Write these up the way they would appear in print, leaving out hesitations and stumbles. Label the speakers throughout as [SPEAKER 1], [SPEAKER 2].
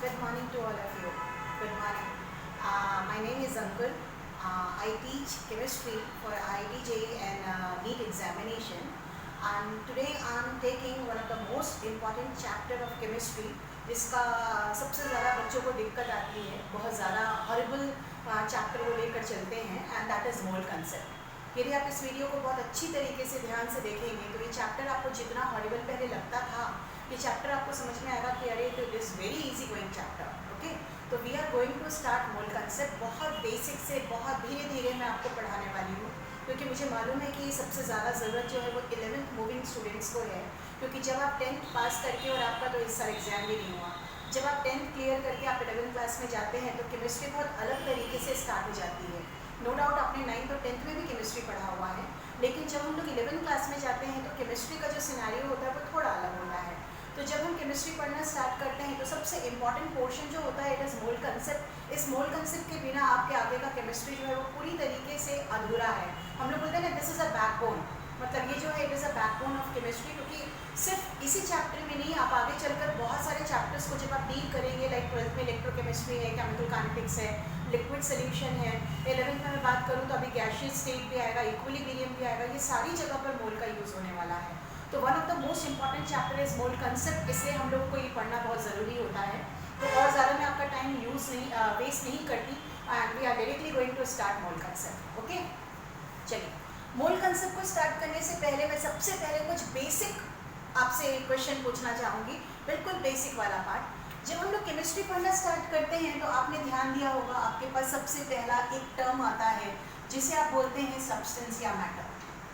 [SPEAKER 1] Good morning to all of you. Good morning. My name is Ankul. I teach chemistry for IIT JEE and NEET examination. And today I am taking one of the most important chapter of chemistry. जिसका सबसे ज़्यादा बच्चों को दिक्कत आती है, बहुत ज़्यादा हॉरिबल चैप्टर को लेकर चलते हैं, and that is mole concept. यदि आप इस वीडियो को बहुत अच्छी तरीके से ध्यान से देखेंगे तो ये चैप्टर आपको जितना हॉरिबल पहले लगता था, ये चैप्टर आपको समझ में आएगा कि अरे तो it is very easy going chapter. Okay, तो we are going to start mole concept. बहुत बेसिक से बहुत धीरे धीरे मैं आपको पढ़ाने वाली हूँ, क्योंकि मुझे मालूम है कि सबसे ज़्यादा ज़रूरत जो है वो 11th मूविंग स्टूडेंट्स को है। क्योंकि जब आप 10th पास करके, और आपका तो इस साल एग्जाम भी नहीं हुआ, जब आप 10th क्लियर करके आप 11th क्लास में जाते हैं तो केमिस्ट्री बहुत अलग तरीके से स्टार्ट हो जाती है। नो डाउट आपने 9th और 10th में भी केमिस्ट्री पढ़ा हुआ है, लेकिन जब हम लोग 11th क्लास में जाते हैं तो केमिस्ट्री का जो सिनेरियो होता है वो थोड़ा अलग होता है। तो जब हम केमिस्ट्री पढ़ना स्टार्ट करते हैं तो सबसे इम्पॉर्टेंट पोर्शन जो होता है इट इज़ मोल कंसेप्ट। इस मोल कंसेप्ट के बिना आपके आगे का केमिस्ट्री जो है वो पूरी तरीके से अधूरा है। हम लोग बोलते हैं ना, दिस इज़ अ बैकबोन, मतलब ये जो है it is a backbone of chemistry. क्योंकि सिर्फ इसी चैप्टर में नहीं, आप आगे चलकर बहुत सारे चैप्टर्स को जब आप डील करेंगे, लाइक 12th में इलेक्ट्रोकेमिस्ट्री है, केमिकल काइनेटिक्स है, लिक्विड सोल्यूशन है, 11th में मैं बात करूँ तो अभी गैसियस स्टेट भी आएगा, इक्विलिब्रियम भी आएगा, ये सारी जगह पर मोल का यूज़ होने वाला है। तो one of the most important chapter is mole concept, इसलिए हम लोग को ये पढ़ना बहुत ज़रूरी होता है। तो और ज़्यादा मैं आपका टाइम वेस्ट नहीं करती, and we are directly going to start mole concept. Okay, चलिए मोल कंसेप्ट को स्टार्ट करने से पहले मैं सबसे पहले कुछ बेसिक आपसे क्वेश्चन पूछना चाहूँगी, बिल्कुल बेसिक वाला पार्ट। जब हम लोग केमिस्ट्री पढ़ना स्टार्ट करते हैं तो आपने ध्यान दिया होगा आपके पास सबसे पहला एक टर्म आता है जिसे आप बोलते हैं सब्सटेंस या मैटर।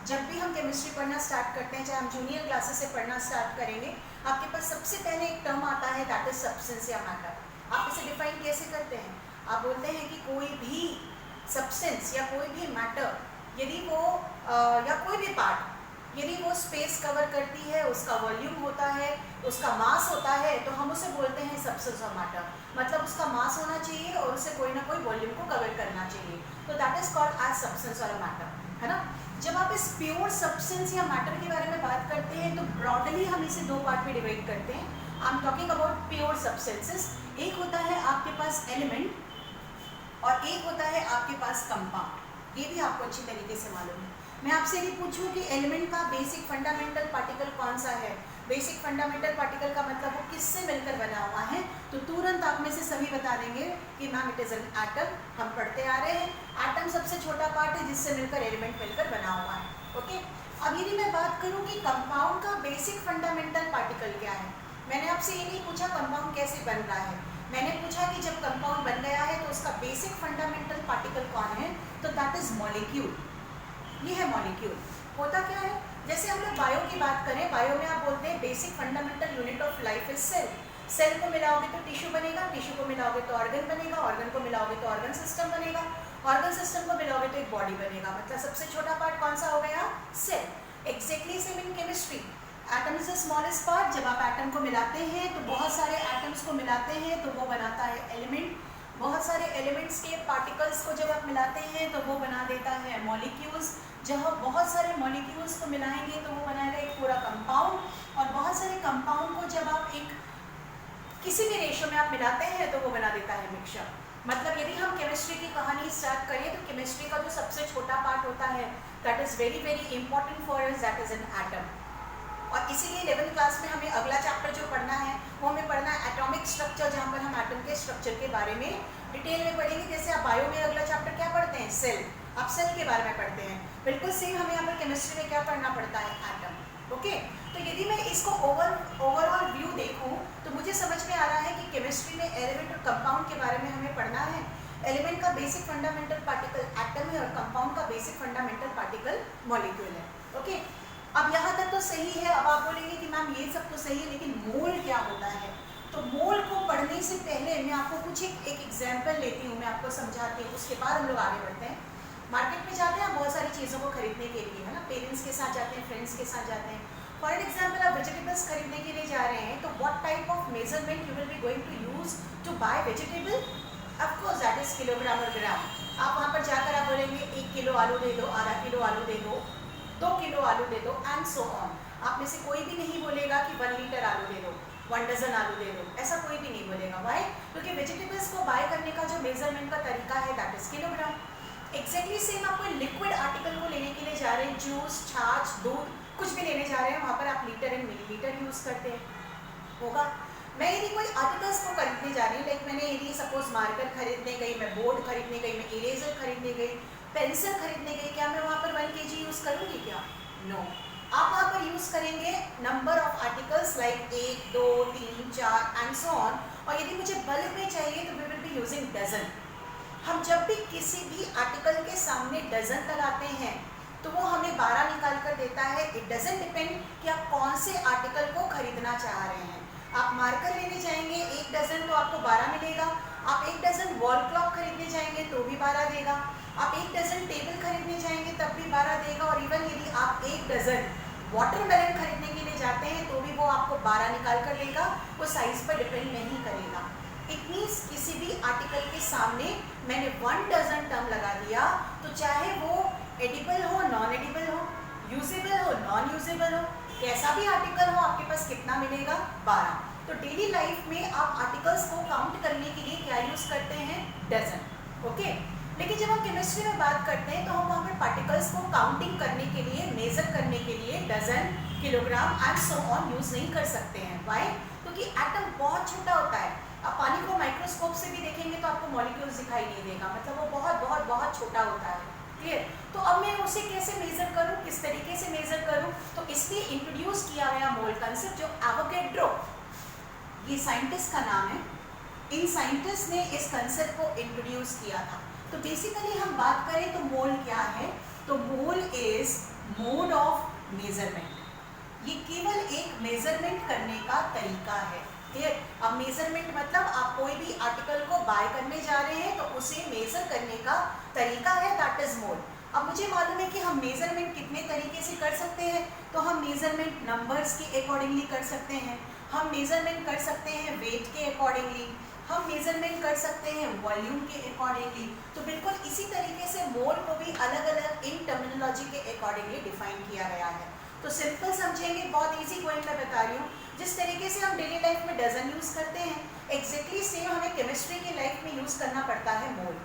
[SPEAKER 1] जब भी हम केमिस्ट्री पढ़ना स्टार्ट करते हैं, चाहे हम जूनियर क्लासेस से पढ़ना स्टार्ट करेंगे, आपके पास सबसे पहले एक टर्म आता है दैट इज सब्सटेंस या मैटर। आप इसे डिफाइन कैसे करते हैं? आप बोलते हैं कि कोई भी सब्सटेंस या कोई भी मैटर, यदि वो या कोई भी पार्ट यदि वो स्पेस कवर करती है, उसका वॉल्यूम होता है, उसका मास होता है, तो हम उसे बोलते हैं सब्सटेंस और मैटर। मतलब उसका मास होना चाहिए और उसे कोई ना कोई वॉल्यूम को कवर करना चाहिए, तो that is called as substance और मैटर, है ना। जब आप इस प्योर सब्सटेंस या मैटर के बारे में बात करते हैं तो ब्रॉडली हम इसे दो पार्ट में डिवाइड करते हैं। I am talking about pure substances. एक होता है आपके पास एलिमेंट और एक होता है आपके पास कंपाउंड। ये भी आपको अच्छी तरीके से मालूम है। मैं आपसे यदि पूछूं कि एलिमेंट का बेसिक फंडामेंटल पार्टिकल कौन सा है, बेसिक फंडामेंटल पार्टिकल का मतलब वो किससे मिलकर बना हुआ है, तो तुरंत आप में से सभी बता देंगे कि ma'am it is an atom. हम पढ़ते आ रहे हैं एटम सबसे छोटा पार्ट है जिससे मिलकर एलिमेंट मिलकर बना हुआ है। ओके, अब यदि मैं बात करूं कि कंपाउंड का बेसिक फंडामेंटल पार्टिकल क्या है, मैंने आपसे ये नहीं पूछा कंपाउंड कैसे बन रहा है, मैंने पूछा कि जब कंपाउंड बन गया है तो उसका बेसिक फंडामेंटल पार्टिकल कौन है, तो दैट इज मॉलिक्यूल। ये है मॉलिक्यूल। होता क्या है, जैसे हम लोग बायो की बात करें, बायो में आप बोलते हैं basic fundamental unit of life is cell. Cell को मिलाओगे तो टिश्यू बनेगा, टिश्यू को मिलाओगे तो ऑर्गन बनेगा, ऑर्गन को मिलाओगे तो ऑर्गन सिस्टम बनेगा, ऑर्गन सिस्टम को मिलाओगे तो एक बॉडी बनेगा। मतलब सबसे छोटा पार्ट कौन सा हो गया, cell. Exactly same in chemistry, atom is the smallest part. जब आप एटम को मिलाते हैं तो बहुत सारे एटम्स को मिलाते हैं तो वो बनाता है एलिमेंट। बहुत सारे एलिमेंट्स के पार्टिकल्स को जब आप मिलाते हैं तो वो बना देता है मॉलिक्यूल्स। जब बहुत सारे मॉलिक्यूल्स को मिलाएंगे तो वो बनाएगा एक पूरा कंपाउंड, और बहुत सारे कंपाउंड को जब आप एक किसी भी रेशो में आप मिलाते हैं तो वो बना देता है मिक्सचर। मतलब यदि हम केमिस्ट्री की कहानी स्टार्ट करें तो केमिस्ट्री का जो सबसे छोटा पार्ट होता है that is very very important for us, that is an atom. और इसीलिए 11th क्लास में हमें अगला चैप्टर जो पढ़ना है वो हमें पढ़ना है एटॉमिक स्ट्रक्चर, जहाँ पर हम एटम के स्ट्रक्चर के बारे में डिटेल में पढ़ेंगे। जैसे आप बायो में अगला चैप्टर क्या पढ़ते हैं, सेल, आप सेल के बारे में पढ़ते हैं, बिल्कुल सेम हमें यहाँ पर केमिस्ट्री में क्या पढ़ना पड़ता है, एटम। ओके, तो यदि मैं इसको ओवरऑल व्यू देखूँ तो मुझे समझ में आ रहा है कि केमिस्ट्री में एलिमेंट और कंपाउंड के बारे में हमें पढ़ना है। एलिमेंट का बेसिक फंडामेंटल पार्टिकल एटम है और कंपाउंड का बेसिक फंडामेंटल पार्टिकल मॉलिक्यूल है। ओके, अब यहाँ तक तो सही है। अब आप बोलेंगे कि मैम ये सब तो सही है, लेकिन मोल क्या होता है? तो मोल को पढ़ने से पहले मैं आपको कुछ एक एग्जाम्पल लेती हूँ, मैं आपको समझाती हूँ, उसके बाद हम लोग आगे बढ़ते हैं। मार्केट में जाते हैं बहुत सारी चीज़ों को खरीदने के लिए, है ना, पेरेंट्स के साथ जाते हैं, फ्रेंड्स के साथ जाते हैं। फॉर एग्जाम्पल आप वेजिटेबल्स खरीदने के लिए जा रहे हैं, तो what type of measurement you will be going to use to buy vegetable? Of course that is kilogram और ग्राम। आप वहाँ पर जाकर आप बोलेंगे 1 किलो आलू दे दो, आधा किलो आलू दे दो, 2 किलो आलू दे दो, एंड सो ऑन। आप में से कोई भी नहीं बोलेगा कि 1 लीटर आलू दे दो। 1 डजन आलू दे दो, ऐसा कोई भी नहीं बोलेगा। वाई? क्योंकि वेजिटेबल्स को बाय करने का जो मेजरमेंट का तरीका है that is kilogram. Exactly same आप कोई लिक्विड आर्टिकल को लेने के लिए जा रहे हैं, जूस, छाछ, दूध, कुछ भी लेने जा रहे हैं, वहाँ पर आप लीटर एंड मिलीलीटर यूज करते हैं, होगा। मैं यदि कोई आर्टिकल्स को खरीदने जा रही हूँ, लाइक मैंने यदि सपोज मार्कर खरीदने गई, मैं बोर्ड खरीदने गई, मैं इरेजर खरीदने गई, पेंसिल खरीदने गई, क्या मैं वहाँ पर 1 kg यूज़ करूँगी क्या? नो। आप वहाँ पर यूज़ करेंगे number of articles like 1, 2, 3, 4 and so on. और यदि मुझे बल्क में चाहिए तो we will be using dozen. हम जब भी किसी भी आर्टिकल के सामने डजन लगाते हैं तो वो हमें 12 निकाल कर देता है। इट डजंट डिपेंड कि आप कौन से आर्टिकल को खरीदना चाह रहे हैं। आप मार्कर लेने जाएंगे 1 डजन तो आपको 12 मिलेगा। आप 1 डजन वॉल क्लॉक खरीदने जाएंगे तो भी 12 देगा। आप 1 डजन टेबल खरीदने जाएंगे तब भी 12 देगा। और इवन यदि आप 1 डजन वाटरमेलन खरीदने के लिए जाते हैं तो भी वो आपको 12 निकाल कर देगा। वो साइज पर डिपेंड नहीं करेगा। इट मीन्स किसी भी आर्टिकल के सामने मैंने 1 डजन टर्म लगा दिया तो चाहे वो एडिबल हो, नॉन एडिबल हो, यूजेबल हो, नॉन यूजेबल हो, कैसा भी आर्टिकल हो, आपके पास कितना मिलेगा? 12। तो डेली लाइफ में आप आर्टिकल्स को काउंट करने के लिए क्या यूज करते हैं? डजन। ओके। लेकिन जब हम केमिस्ट्री में बात करते हैं तो हम वहाँ पे पार्टिकल्स को काउंटिंग करने के लिए, मेजर करने के लिए dozen, kilogram and so on use नहीं कर सकते हैं। वाई? क्योंकि एटम बहुत छोटा होता है। आप पानी को माइक्रोस्कोप से भी देखेंगे तो आपको मॉलिक्यूल्स दिखाई नहीं देगा, मतलब वो बहुत बहुत बहुत छोटा होता है। क्लियर? तो अब मैं उसे कैसे मेजर करूं, किस तरीके से मेजर करूं? तो इसलिए इंट्रोड्यूस किया गया मोल कंसेप्ट, जो एवोगैड्रो, ये साइंटिस्ट का नाम है। इन साइंटिस्ट ने इस कंसेप्ट को इंट्रोड्यूस किया था। तो बेसिकली हम बात करें तो मोल क्या है? तो mole is mode of measurement. ये केवल एक मेजरमेंट करने का तरीका है। क्लियर? अब मेजरमेंट मतलब आप कोई भी आर्टिकल को बाय करने जा रहे हैं तो उसे मेजर करने का तरीका है, दैट इज मोल। अब मुझे मालूम है कि हम मेजरमेंट कितने तरीके से कर सकते हैं। तो हम मेजरमेंट नंबर्स के अकॉर्डिंगली कर सकते हैं, हम मेजरमेंट कर सकते हैं वेट के अकॉर्डिंगली, हम मेजरमेंट कर सकते हैं वॉल्यूम के अकॉर्डिंगली। तो बिल्कुल इसी तरीके से मोल को भी अलग अलग इन टर्मिनोलॉजी के अकॉर्डिंगली डिफाइन किया गया है। तो सिंपल समझेंगे, बहुत इजी पॉइंट मैं बता रही हूँ। जिस तरीके से हम डेली लाइफ में डजन यूज़ करते हैं, एग्जैक्टली सेम हमें केमिस्ट्री की लाइफ में यूज़ करना पड़ता है मोल।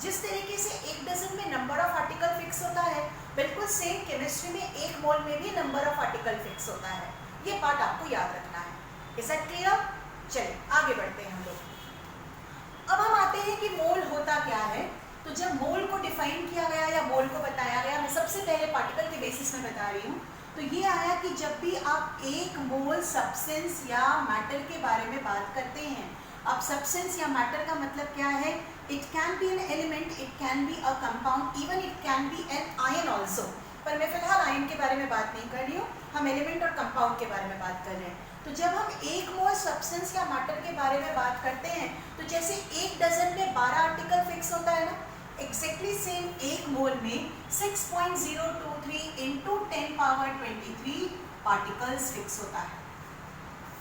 [SPEAKER 1] जिस तरीके से 1 डजन में नंबर ऑफ आर्टिकल फिक्स होता है, बिल्कुल सेम केमिस्ट्री में 1 मोल में भी नंबर ऑफ आर्टिकल फिक्स होता है। ये पार्ट आपको याद रखना है। Is that clear? चलिए आगे बढ़ते हैं हम लोग। अब हम आते हैं कि मोल होता क्या है। तो जब मोल को डिफाइन किया गया या मोल को बताया गया, मैं सबसे पहले पार्टिकल के बेसिस में बता रही हूँ। तो ये आया कि जब भी आप 1 मोल सब्सटेंस या मैटर के बारे में बात करते हैं, अब सब्सटेंस या मैटर का मतलब क्या है? It can be an element, it can be a compound, even it can be an ion also. पर मैं फिलहाल आयन के बारे में बात नहीं कर रही हूँ, हम एलिमेंट और कंपाउंड के बारे में बात कर रहे हैं। तो जब हम 1 मोल सब्सटेंस या मैटर के बारे में बात करते हैं, तो जैसे 1 डजन में 12 आर्टिकल फिक्स होता है ना, एक्जैक्टली सेम 1 मोल में 6.023 इंटू 10 पावर 23 पार्टिकल्स फिक्स होता है।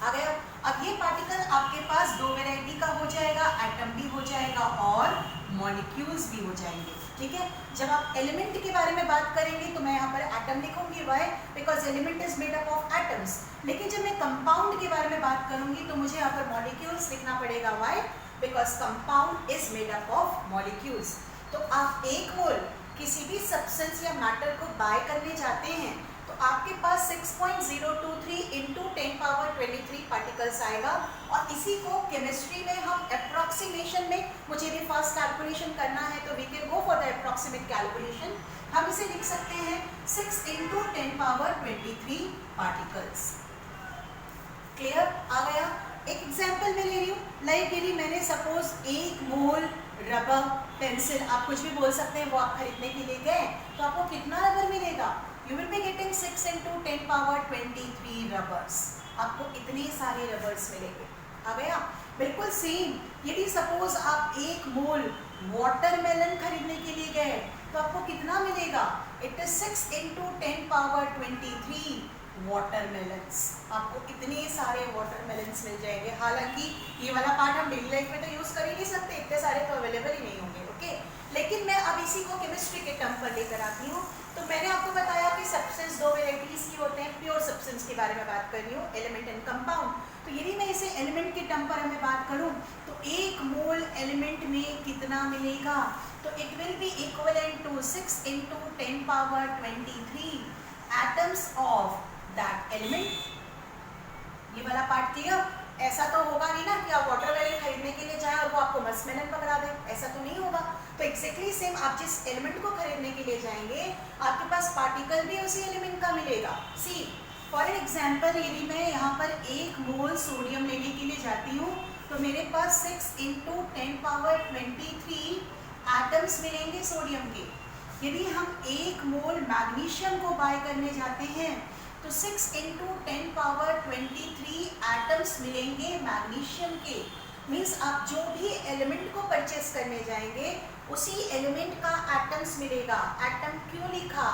[SPEAKER 1] आ गया? अब ये पार्टिकल आपके पास 2 वैरायटी का हो जाएगा, एटम भी हो जाएगा और मॉलिक्यूल्स भी हो जाएंगे। ठीक है? जब आप एलिमेंट के बारे में बात करेंगे तो मैं यहाँ पर एटम लिखूंगी। Why? Because element is made up of atoms. लेकिन जब मैं कंपाउंड के बारे में बात करूंगी तो मुझे यहाँ पर मॉलिक्यूल्स लिखना पड़ेगा। Why? Because compound is made up of molecules. तो आप 1 मोल किसी भी सब्सटेंस या मैटर को बाय करने जाते हैं तो आपके पास 6.023 इंटू 10 पावर 23 पार्टिकल्स आएगा। और इसी को केमिस्ट्री में हम अप्रॉक्सीमेशन में, मुझे भी फास्ट कैलकुलेशन करना है तो we can go for the approximate calculation. हम इसे लिख सकते हैं 6 इंटू 10 पावर 23 पार्टिकल्स। क्लियर? आ गया? एक एग्जाम्पल मैं ले रही हूँ, लाइक यदि मैंने सपोज 1 मोल रबर, पेंसिल, आप कुछ भी बोल सकते हैं, वो आप खरीदने के लिए गए तो आपको कितना रबर मिलेगा? You will be getting 6 into 10 power 23 rubbers. आपको इतने सारे रबर्स मिलेंगे। आ गया? बिल्कुल सेम यदि सपोज आप 1 मोल वाटरमेलन खरीदने के लिए गए तो आपको कितना मिलेगा? It is 6 into 10 power 23 watermelons. आपको इतने सारे वाटरमेलन्स मिल जाएंगे। हालांकि ये वाला पार्ट हम डेली लाइफ में तो यूज़ कर ही नहीं सकते, इतने सारे तो अवेलेबल ही नहीं होंगे। ओके? लेकिन मैं अब इसी को केमिस्ट्री के टर्म पर लेकर आती हूँ। तो मैंने आपको बताया कि सब्सटेंस 2 वेराइटीज़ की होते हैं। प्योर सब्सटेंस के बारे में बात कर रही हूँ, एलिमेंट एंड कंपाउंड। तो यदि मैं इसे एलिमेंट के टर्म पर मैं बात करूं तो 1 मोल एलिमेंट में कितना मिलेगा, तो it will be equivalent to 6 into 10 power 23 atoms of that element. ये वाला पार्ट क्लियर? ऐसा तो होगा नहीं ना कि आप वाटर वेल खरीदने के लिए जाएं और वो आपको मस्मेलन पकड़ा दे, ऐसा तो नहीं होगा। तो एक्जैक्टली सेम आप जिस एलिमेंट को खरीदने के लिए जाएंगे आपके पास पार्टिकल भी उसी एलिमेंट का मिलेगा। सी फॉर एन एग्जाम्पल, यदि मैं यहाँ पर 1 मोल सोडियम लेने के लिए जाती हूँ तो मेरे पास 6 into 10 power 23 एटम्स मिलेंगे सोडियम के। यदि हम 1 मोल मैग्नीशियम को बाय करने जाते हैं तो 6 into 10 power 23 एटम्स मिलेंगे मैग्नीशियम के। मीन्स आप जो भी एलिमेंट को परचेस करने जाएंगे उसी एलिमेंट का एटम्स मिलेगा। एटम क्यों लिखा,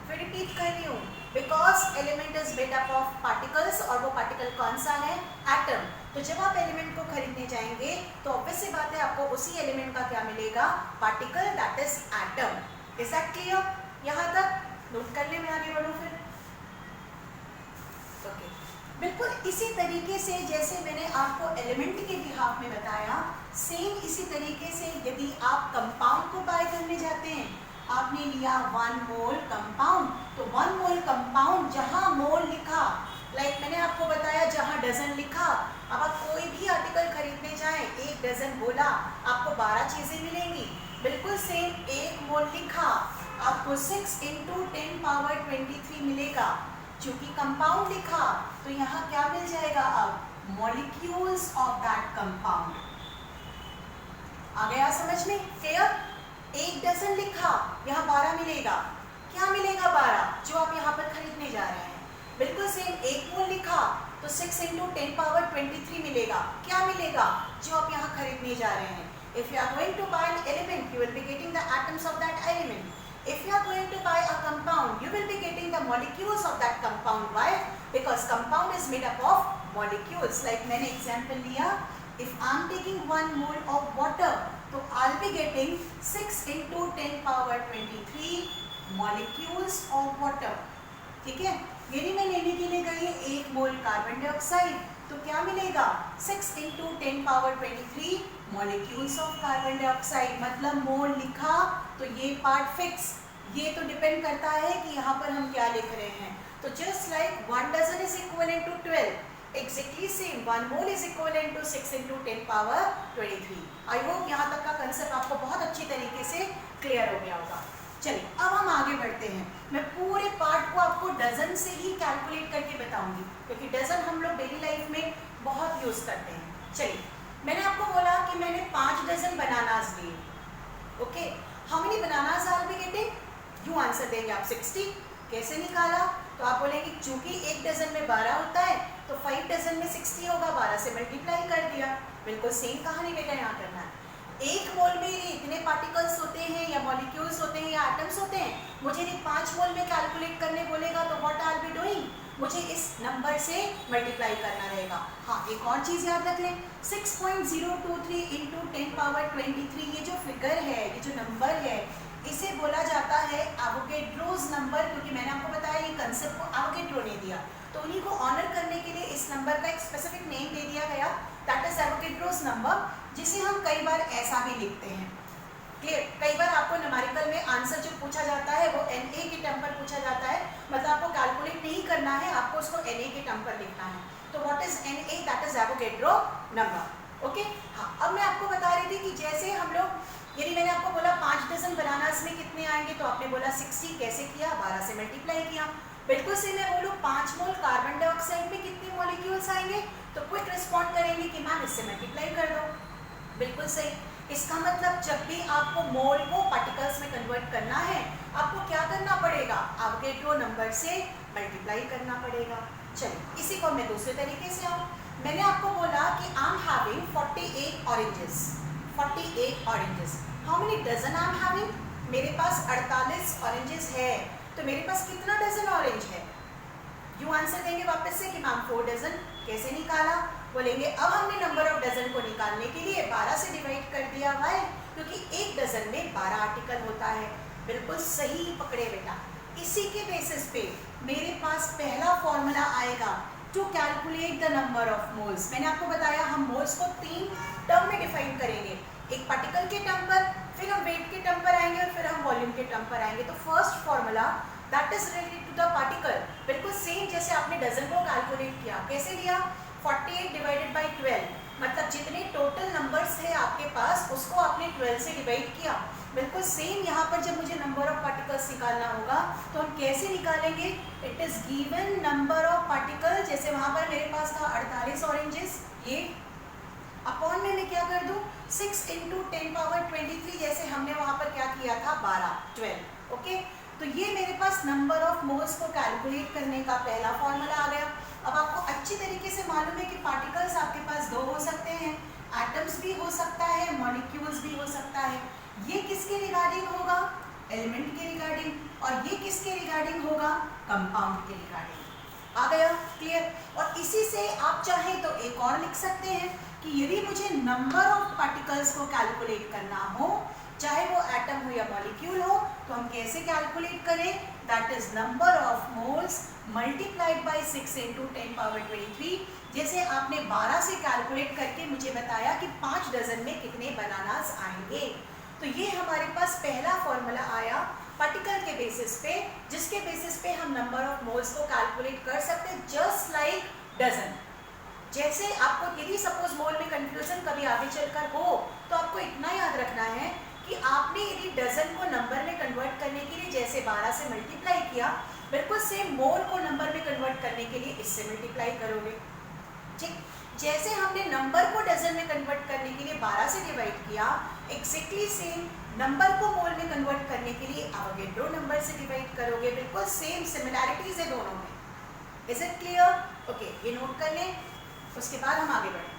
[SPEAKER 1] फिर रिपीट कर रही हूँ, because element is made up of particles, और वो पार्टिकल कौन सा है, एटम। तो जब आप एलिमेंट को खरीदने जाएंगे तो ऑब्वियस सी बात है आपको उसी एलिमेंट का क्या मिलेगा, particle, that is atom. Is that clear? यहाँ तक नोट कर ले, मैं आगे बढ़ूँ फिर। ओके, बिल्कुल इसी तरीके से जैसे मैंने आपको एलिमेंट के बिहाफ में बताया, सेम इसी तरीके से यदि आप कंपाउंड को बाय करने जाते हैं, आपने लिया 1 मोल कंपाउंड, तो 1 मोल कंपाउंड जहां मोल लिखा, लाइक मैंने आपको बताया जहां डजन लिखा, अब आप कोई भी आर्टिकल खरीदने जाएं, 1 डजन बोला, आपको 12 चीजें मिलेंगी। बिल्कुल सेम 1 मोल लिखा, आपको 6 into 10 power 23 मिलेगा। चूंकि कंपाउंड लिखा तो यहाँ क्या मिल जाएगा, अब मॉलिक्यूल्स ऑफ दैट कंपाउंड। आ गया समझ में? क्लियर? 1 डजन लिखा, यहाँ 12 मिलेगा। क्या मिलेगा 12, जो आप यहाँ पर खरीदने जा रहे हैं। बिल्कुल सेम 1 मोल लिखा तो 6 into 10 power 23 मिलेगा। क्या मिलेगा, जो आप यहाँ खरीदने जा रहे हैं। If you are going to buy an element, you will be getting the atoms of that element. If you are going to buy a compound, you will be getting the molecules of that compound. Why? Because compound is made up of molecules. Like मैंने example लिया, if I am taking 1 mole of water, तो I'll be getting 6 into 10 power 23 molecules of water. ठीक है? यदि मैं लेने के लिए गई 1 मोल कार्बन डाइऑक्साइड, तो क्या मिलेगा, 6 into 10 power 23 molecules of carbon dioxide. मतलब मोल लिखा तो ये पार्ट फिक्स, ये तो डिपेंड करता है कि यहाँ पर हम क्या लिख रहे हैं। तो just like 1 dozen is equivalent to 12, exactly same 1 mole is equivalent to 6 into 10 power 23। I hope यहाँ तक का कंसेप्ट आपको बहुत अच्छी तरीके से क्लियर हो गया होगा। चलिए अब हम आगे बढ़ते हैं। मैं पूरे पार्ट को आपको डजन से ही कैलकुलेट करके बताऊंगी, क्योंकि डजन हम लोग डेली लाइफ में बहुत यूज करते हैं। चलिए, मैंने आपको बोला कि मैंने 5 डजन बनानास लिए। Okay, how many bananas R be getting? You answer देंगे आप 60। कैसे निकाला? तो आप बोलेंगे चूंकि 1 डजन में 12 होता है तो 5 डजन में 60 होगा, 12 से मल्टीप्लाई कर दिया। बिल्कुल सेम कहानी बेटा यहाँ करना है। 1 मोल में इतने पार्टिकल्स होते हैं या मॉलिक्यूल्स होते हैं या एटम्स होते हैं। मुझे यदि 5 मोल में कैलकुलेट करने बोलेगा तो what I will be doing, मुझे इस नंबर से मल्टीप्लाई करना रहेगा। हाँ, एक और चीज़ याद रख लें, 6.023 into 10 power 23 ये जो फिगर है, ये जो नंबर है, इसे बोला जाता है एवोगैड्रोस नंबर, क्योंकि मैंने आपको बताया ये कंसेप्ट को एवोगैड्रो ने दिया, तो उन्हीं को ऑनर करने के लिए इस नंबर का एक स्पेसिफिक नेम दे दिया गया, दैट इज एवोगैड्रोस नंबर, जिसे हम कई बार ऐसा भी लिखते हैं। क्लियर? कई बार आपको न्यूमेरिकल में आंसर जो पूछा जाता है वो Na के टर्म पर पूछा जाता है, मतलब आपको कैलकुलेट नहीं करना है, आपको उसको Na के टर्म पर लिखना है। तो what is Na? That is Avogadro number. Okay, हाँ, अब मैं आपको बता रही थी कि जैसे हम लोग, यदि मैंने आपको बोला 5 डजन बनानास में कितने आएंगे, तो आपने बोला 60। कैसे किया? 12 से मल्टीप्लाई किया। बिल्कुल से मैं बोलूँ 5 मोल कार्बन डाइऑक्साइड में कितने मॉलिक्यूल्स आएंगे, तो क्विक रिस्पॉन्ड करेंगे कि मैम इससे मल्टीप्लाई कर दो। बिल्कुल सही। इसका मतलब जब भी आपको मोल को पार्टिकल्स में कन्वर्ट करना है, आपको क्या करना पड़ेगा, एवोगैड्रो नंबर से मल्टीप्लाई करना पड़ेगा। चलिए, इसी को मैं दूसरे तरीके से आऊँ। मैंने आपको बोला कि I am having 48 oranges. 48 oranges, how many dozen I am having? मेरे पास 48 ऑरेंजेस है, तो मेरे पास कितना डजन ऑरेंज है? यू आंसर देंगे वापस से कि मैम 4 डजन। कैसे निकाला? बोलेंगे अब हमने नंबर ऑफ डजन को निकालने के लिए 12 से डिवाइड कर दिया। वाई? क्योंकि 1 डजन में 12 आर्टिकल होता है। बिल्कुल सही पकड़े बेटा। इसी के बेसिस पे मेरे पास पहला फॉर्मूला आएगा to calculate the number of moles. मैंने आपको बताया हम मोल्स को 3 टर्म में डिफाइन करेंगे, एक पार्टिकल के टर्म पर, फिर हम वेट के टर्म पर आएंगे और फिर हम वॉल्यूम के टर्म पर आएंगे। तो first formula that is related to the particle, बिल्कुल सेम जैसे आपने डजन को कैलकुलेट किया। कैसे लिया? 48 डिवाइडेड बाई 12, मतलब जितने टोटल नंबर्स है आपके पास उसको आपने 12 से डिवाइड किया। बिल्कुल सेम यहाँ पर जब मुझे नंबर ऑफ पार्टिकल्स निकालना होगा तो हम कैसे निकालेंगे? It is given number of particle, जैसे वहाँ पर मेरे पास था 48 ऑरेंजेस, ये अपॉन में मैं क्या कर दूँ 6 इंटू 10 पावर 23, जैसे हमने वहाँ पर क्या किया था 12 ओके। तो ये मेरे पास नंबर ऑफ मोल्स को कैलकुलेट करने का पहला फॉर्मूला आ गया। अब आपको अच्छी तरीके से मालूम है कि पार्टिकल्स आपके पास दो हो सकते हैं, एटम्स भी हो सकता है, मॉलिक्यूल्स भी हो सकता है। ये किसके रिगार्डिंग होगा? एलिमेंट के रिगार्डिंग। और ये किसके रिगार्डिंग होगा? कंपाउंड के रिगार्डिंग। आ गया क्लियर? और इसी से आप चाहें तो एक और लिख सकते हैं कि यदि मुझे नंबर ऑफ पार्टिकल्स को कैलकुलेट करना हो, चाहे वो एटम हो या मॉलिक्यूल हो, तो हम कैसे कैलकुलेट करें? That is number of moles multiplied by 6 into 10 power 23। जैसे आपने 12 से कैलकुलेट करके मुझे बताया कि 5 डजन में कितने बनानास आएंगे। तो ये हमारे पास पहला फॉर्मूला आया पार्टिकल के बेसिस पे, जिसके बेसिस पे हम नंबर ऑफ मोल्स को कैलकुलेट कर सकते हैं, जस्ट लाइक डजन। जैसे आपको यदि सपोज मोल में कंफ्यूजन कभी आगे चलकर हो तो आपको इतना याद रखना है कि आपने यदि डजन को नंबर में कन्वर्ट करने के लिए जैसे 12 से मल्टीप्लाई किया, बिल्कुल सेम मोल को नंबर में कन्वर्ट करने के लिए इससे मल्टीप्लाई करोगे। ठीक, जैसे हमने नंबर को डजन में कन्वर्ट करने के लिए 12 से डिवाइड किया, एग्जैक्टली सेम नंबर को मोल में कन्वर्ट करने के लिए अवोगाड्रो नंबर से डिवाइड करोगे। बिल्कुल सेम सिमिलैरिटीज है दोनों में। Is it clear? ओके, ये नोट कर लें, उसके बाद हम आगे बढ़ें।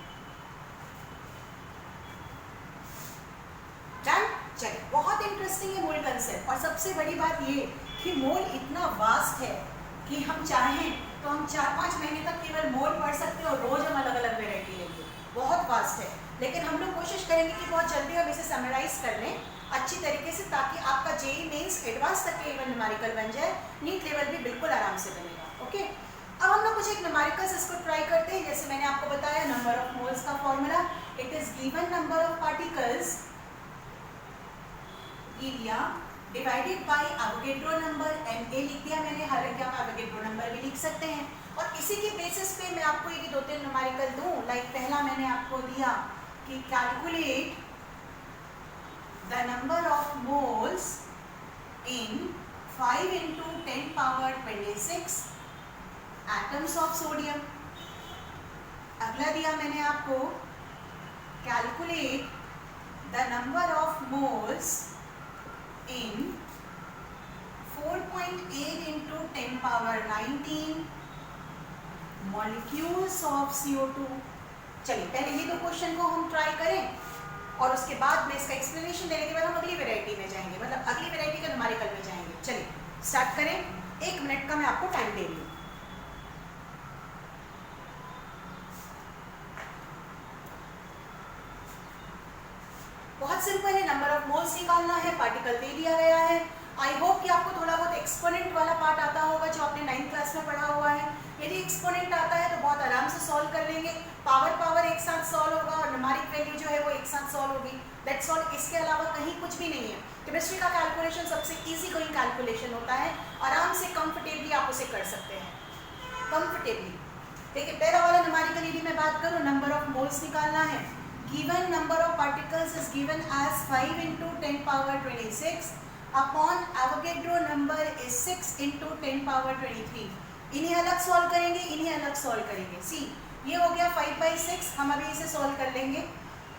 [SPEAKER 1] डन? चलिए, बहुत इंटरेस्टिंग है मोल कंसेप्ट। और सबसे बड़ी बात ये कि मोल इतना वास्ट है कि हम चाहें तो हम 4-5 महीने तक केवल मोल पढ़ सकते हैं और रोज हम अलग अलग वेराइटी लेंगे। बहुत वास्ट है, लेकिन हम लोग कोशिश करेंगे कि बहुत जल्दी हम इसे समराइज कर लें अच्छी तरीके से, ताकि आपका जेईई मेंस एडवांस तक के इवन न्यूमेरिकल बन जाए, नीट लेवल भी बिल्कुल आराम से बनेगा। ओके, अब हम लोग कुछ एक न्यूमेरिकल्स इसको ट्राई करते हैं। जैसे मैंने आपको बताया नंबर ऑफ मोल्स का formula, it is given number of particles लिया divided by Avogadro number, Na लिख दिया मैंने, हालांकि आप एवोगाड्रो नंबर भी लिख सकते हैं। और इसी के बेसिस पे मैं आपको ये 2-3 न्यूमेरिकल दूं। लाइक पहला मैंने आपको दिया कि calculate the number of moles in 5 into 10 power 26 atoms of sodium. अगला दिया मैंने आपको calculate the number of moles in 4.8 into 10 power 19 molecules of CO2। चलिए, पहले ये 2 क्वेश्चन को हम ट्राई करें और उसके बाद में इसका एक्सप्लेनेशन देने के बाद हम अगली वैरायटी में जाएंगे, मतलब अगली वैरायटी का न्यूमेरिकल में जाएंगे। चलिए स्टार्ट करें। 1 मिनट का मैं आपको टाइम दे रही हूँ। बहुत सिंपल है, नंबर ऑफ मोल्स निकालना है, पार्टिकल दे दिया गया है। आई होप कि आपको थोड़ा बहुत एक्सपोनेंट वाला पार्ट आता होगा जो आपने 9th क्लास में पढ़ा हुआ है। यदि एक्सपोनेंट आता है तो बहुत आराम से सॉल्व कर लेंगे। पावर एक साथ सॉल्व होगा और न्यूमेरिक वैल्यू जो है वो एक साथ सॉल्व होगी। दैट्स ऑल, इसके अलावा कहीं कुछ भी नहीं है। केमिस्ट्री का कैलकुलेशन सबसे ईजी कोई कैलकुलेशन होता है, आराम से कंफर्टेबली आप उसे कर सकते हैं, कंफर्टेबली। देखिए, पहला वाला न्यूमेरिकल यदि मैं बात करूँ, नंबर ऑफ मोल्स निकालना है। Given number of particles is given as 5 into 10 power 26 upon Avogadro number is 6 into 10 power 23। इन्हें अलग सॉल्व करेंगे, इन्हें अलग सॉल्व करेंगे। सी, ये हो गया 5/6, हम अभी इसे सॉल्व कर लेंगे।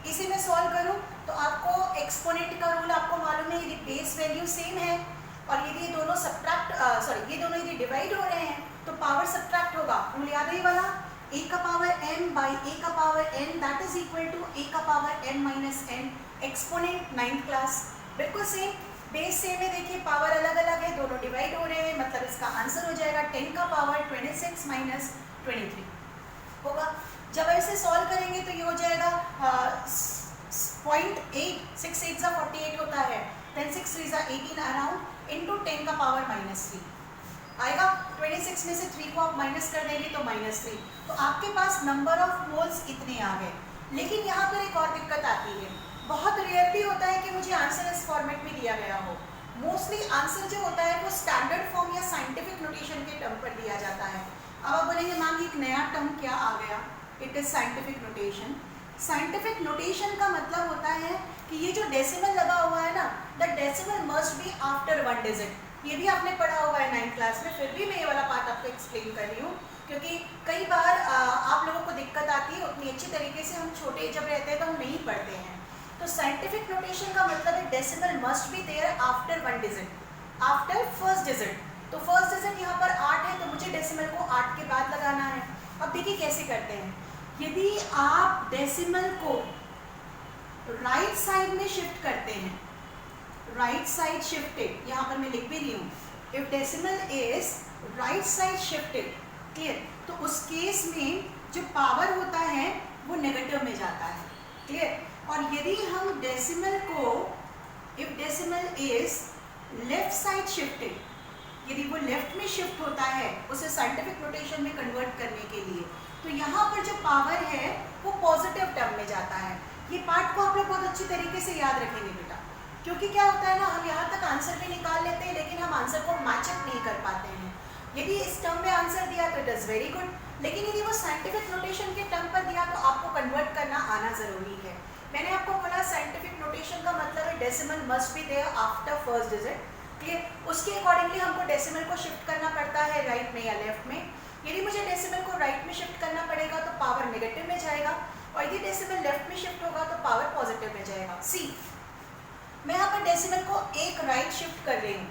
[SPEAKER 1] इसे मैं सॉल्व करूँ तो आपको एक्सपोनेंट का रूल आपको मालूम है, यदि बेस वैल्यू सेम है और यदि ये दोनों ये दोनों यदि डिवाइड हो रहे हैं तो पावर सब्ट्रैक्ट होगा। रूल याद है ये वाला, a का पावर m by a का power n that is equal to a का power m minus n। Exponent 9th class, बिल्कुल सेम, बेस सेम है। देखिए, पावर अलग अलग है, दोनों डिवाइड हो रहे हैं, मतलब इसका आंसर हो जाएगा 10 का पावर 26 माइनस 23 होगा। जब ऐसे सॉल्व करेंगे तो ये हो जाएगा 0.8, 6 8 जा 48 होता है, then 6 3 जा 18 अराउंड इंटू 10 का पावर -3 आएगा। 26 26 में से 3 को आप माइनस कर देंगे तो -3, तो आपके पास नंबर ऑफ मोल्स इतने आ गए। लेकिन यहाँ पर एक और दिक्कत आती है, बहुत रेयरली होता है कि मुझे आंसर इस फॉर्मेट में दिया गया हो। मोस्टली आंसर जो होता है वो स्टैंडर्ड फॉर्म या साइंटिफिक नोटेशन के टर्म पर दिया जाता है। अब आप बोलेंगे मैम एक नया टर्म क्या आ गया, it is scientific notation. Scientific notation का मतलब होता है कि ये जो डेसिमल लगा हुआ है ना, the decimal must be after 1 digit. ये भी आपने पढ़ा हुआ है 9th क्लास में, फिर भी मैं ये वाला पार्ट आपको एक्सप्लेन कर रही हूँ क्योंकि कई बार आप लोगों को दिक्कत आती है, उतनी अच्छी तरीके से हम छोटे जब रहते हैं तो हम नहीं पढ़ते हैं। तो साइंटिफिक नोटेशन का मतलब है decimal must be there after 1 digit, after first digit. तो फर्स्ट डिजिट यहाँ पर 8 है तो मुझे डेसिमल को 8 के बाद लगाना है। अब देखिए कैसे करते हैं, यदि आप डेसिमल को राइट साइड में शिफ्ट करते हैं, राइट साइड शिफ्टेड, यहाँ पर मैं लिख भी रही हूँ, if decimal is right side shifted, clear, तो उस केस में जो पावर होता है वो नेगेटिव में जाता है, क्लियर। और यदि हम डेसिमल को, if decimal is left side shifted, यदि वो लेफ्ट में शिफ्ट होता है उसे साइंटिफिक नोटेशन में कन्वर्ट करने के लिए, तो यहाँ पर जो पावर है वो पॉजिटिव टर्म में जाता है। ये पार्ट को आप लोग बहुत अच्छी तरीके से याद रखेंगे बेटा, क्योंकि क्या होता है ना, हम यहाँ तक आंसर भी निकाल लेते हैं लेकिन हम आंसर को मैचअप नहीं कर पाते हैं। यदि इस टर्म में आंसर दिया तो इट इज़ वेरी गुड, लेकिन यदि वो साइंटिफिक नोटेशन के टर्म पर दिया तो आपको कन्वर्ट करना आना ज़रूरी है। मैंने आपको बोला साइंटिफिक नोटेशन का मतलब है decimal must be there after first digit, clear. उसके अकॉर्डिंगली हमको डेसिमल को शिफ्ट करना पड़ता है राइट में या लेफ्ट में। यदि मुझे डेसिमल को राइट में शिफ्ट करना पड़ेगा तो पावर नेगेटिव में जाएगा, और यदि डेसिमल लेफ्ट में शिफ्ट होगा तो पावर पॉजिटिव में जाएगा। सी, मैं यहाँ पर डेसिमल को एक राइट शिफ्ट कर रही हूँ,